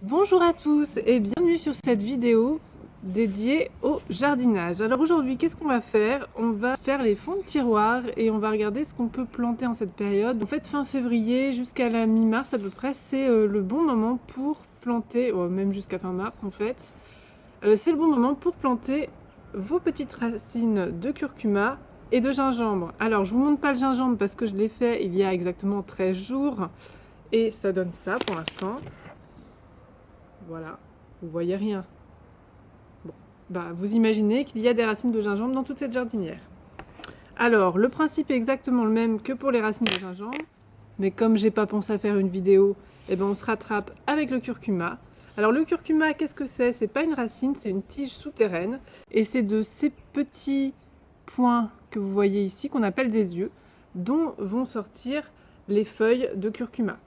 Bonjour à tous et bienvenue sur cette vidéo dédiée au jardinage. Alors aujourd'hui, qu'est-ce qu'on va faire? On va faire les fonds de tiroir et on va regarder ce qu'on peut planter en cette période. En fait, fin février jusqu'à la mi-mars à peu près, c'est le bon moment pour planter, même jusqu'à fin mars en fait. C'est le bon moment pour planter vos petites racines de curcuma et de gingembre. Alors, je vous montre pas le gingembre parce que je l'ai fait il y a exactement 13 jours et ça donne ça pour l'instant. Voilà, vous voyez rien. Bon, vous imaginez qu'il y a des racines de gingembre dans toute cette jardinière. Alors, le principe est exactement le même que pour les racines de gingembre, mais comme j'ai pas pensé à faire une vidéo, on se rattrape avec le curcuma. Alors le curcuma, qu'est-ce que c'est? C'est pas une racine, c'est une tige souterraine, et c'est de ces petits points que vous voyez ici, qu'on appelle des yeux, dont vont sortir les feuilles de curcuma.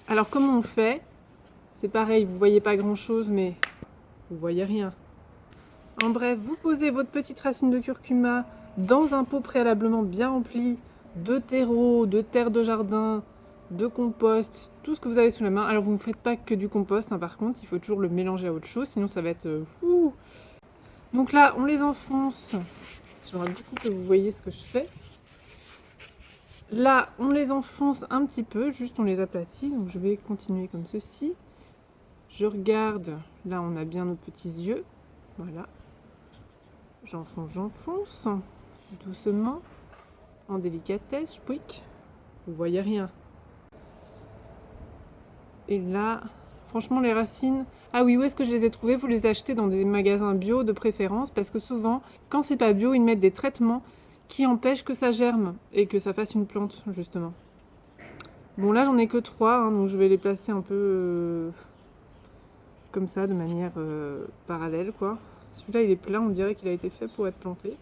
Alors comment on fait? C'est pareil, vous voyez pas grand chose, mais vous voyez rien. En bref, vous posez votre petite racine de curcuma dans un pot préalablement bien rempli de terreau, de terre de jardin, de compost, tout ce que vous avez sous la main. Alors vous ne faites pas que du compost, hein, par contre, il faut toujours le mélanger à autre chose, sinon ça va être fou. Donc là, on les enfonce. J'aimerais beaucoup que vous voyez ce que je fais. Là, on les enfonce un petit peu, juste on les aplatit. Donc je vais continuer comme ceci. Je regarde, là on a bien nos petits yeux, voilà. J'enfonce, doucement, en délicatesse, pouic. Vous voyez rien. Et là, franchement les racines, ah oui, où est-ce que je les ai trouvées? Vous les achetez dans des magasins bio de préférence, parce que souvent, quand c'est pas bio, ils mettent des traitements qui empêchent que ça germe et que ça fasse une plante, justement. Bon là j'en ai que 3, hein, donc je vais les placer un peu... comme ça, de manière parallèle, quoi. Celui-là, il est plein, on dirait qu'il a été fait pour être planté.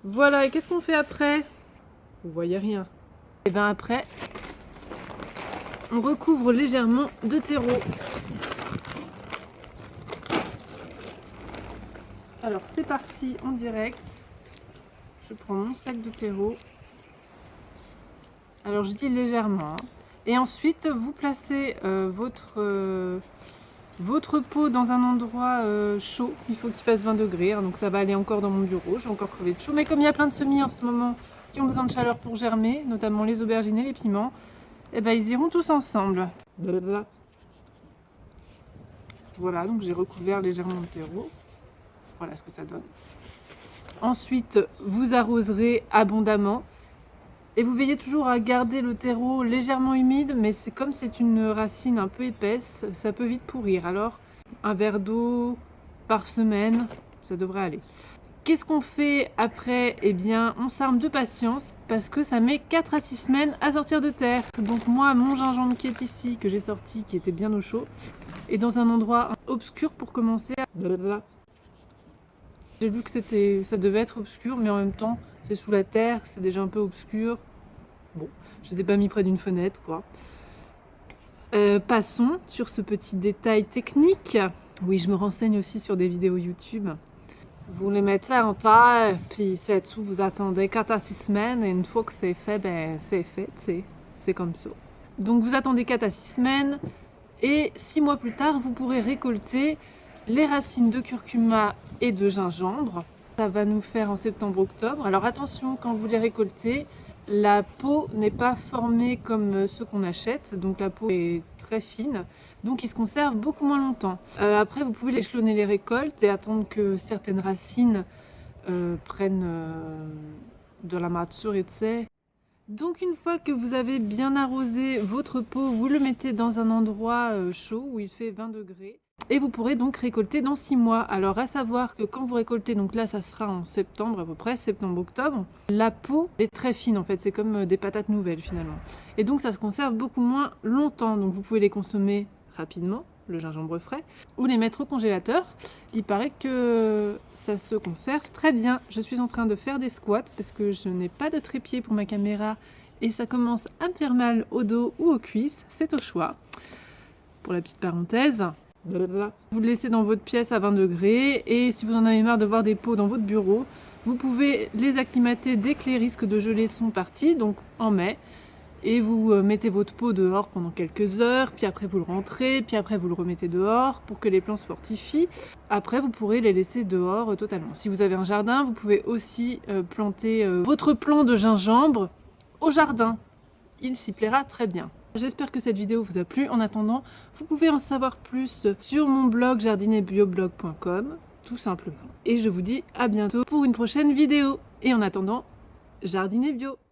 Voilà, et qu'est-ce qu'on fait après? Vous voyez rien. Et bien après, on recouvre légèrement de terreau. Alors, c'est parti en direct. Je prends mon sac de terreau. Alors, je dis légèrement. Hein. Et ensuite, vous placez votre pot dans un endroit chaud. Il faut qu'il fasse 20 degrés, hein, donc ça va aller encore dans mon bureau. Je vais encore crever de chaud. Mais comme il y a plein de semis en ce moment qui ont besoin de chaleur pour germer, notamment les aubergines et les piments, ils iront tous ensemble. Blablabla. Voilà, donc j'ai recouvert légèrement le terreau. Voilà ce que ça donne. Ensuite, vous arroserez abondamment. Et vous veillez toujours à garder le terreau légèrement humide, mais c'est comme c'est une racine un peu épaisse, ça peut vite pourrir. Alors, un verre d'eau par semaine, ça devrait aller. Qu'est-ce qu'on fait après? Eh bien, on s'arme de patience, parce que ça met 4 à 6 semaines à sortir de terre. Donc moi, mon gingembre qui est ici, que j'ai sorti, qui était bien au chaud, est dans un endroit obscur pour commencer à... J'ai vu que ça devait être obscur, mais en même temps, c'est sous la terre, c'est déjà un peu obscur. Bon, je les ai pas mis près d'une fenêtre, quoi. Passons sur ce petit détail technique. Oui, je me renseigne aussi sur des vidéos YouTube. Vous les mettez en terre, puis c'est tout. Vous attendez 4 à 6 semaines, et une fois que c'est fait, c'est fait, c'est comme ça. Donc vous attendez 4 à 6 semaines, et 6 mois plus tard, vous pourrez récolter les racines de curcuma et de gingembre. Ça va nous faire en septembre-octobre. Alors attention, quand vous les récoltez, la peau n'est pas formée comme ceux qu'on achète, donc la peau est très fine, donc ils se conservent beaucoup moins longtemps. Après, vous pouvez échelonner les récoltes et attendre que certaines racines prennent de la maturité. Donc une fois que vous avez bien arrosé votre pot, vous le mettez dans un endroit chaud où il fait 20 degrés. Et vous pourrez donc récolter dans 6 mois. Alors à savoir que quand vous récoltez, donc là ça sera en septembre à peu près, septembre-octobre, la peau est très fine en fait, c'est comme des patates nouvelles finalement. Et donc ça se conserve beaucoup moins longtemps, donc vous pouvez les consommer rapidement, le gingembre frais, ou les mettre au congélateur. Il paraît que ça se conserve très bien. Je suis en train de faire des squats parce que je n'ai pas de trépied pour ma caméra et ça commence à me faire mal au dos ou aux cuisses, c'est au choix. Pour la petite parenthèse. Vous le laissez dans votre pièce à 20 degrés et si vous en avez marre de voir des pots dans votre bureau, vous pouvez les acclimater dès que les risques de gelée sont partis, donc en mai. et vous mettez votre pot dehors pendant quelques heures, puis après vous le rentrez, puis après vous le remettez dehors pour que les plants se fortifient. Après vous pourrez les laisser dehors totalement. Si vous avez un jardin, vous pouvez aussi planter votre plant de gingembre au jardin. Il s'y plaira très bien. J'espère que cette vidéo vous a plu. En attendant, vous pouvez en savoir plus sur mon blog jardinerbioblog.com, tout simplement. Et je vous dis à bientôt pour une prochaine vidéo. Et en attendant, jardinez bio!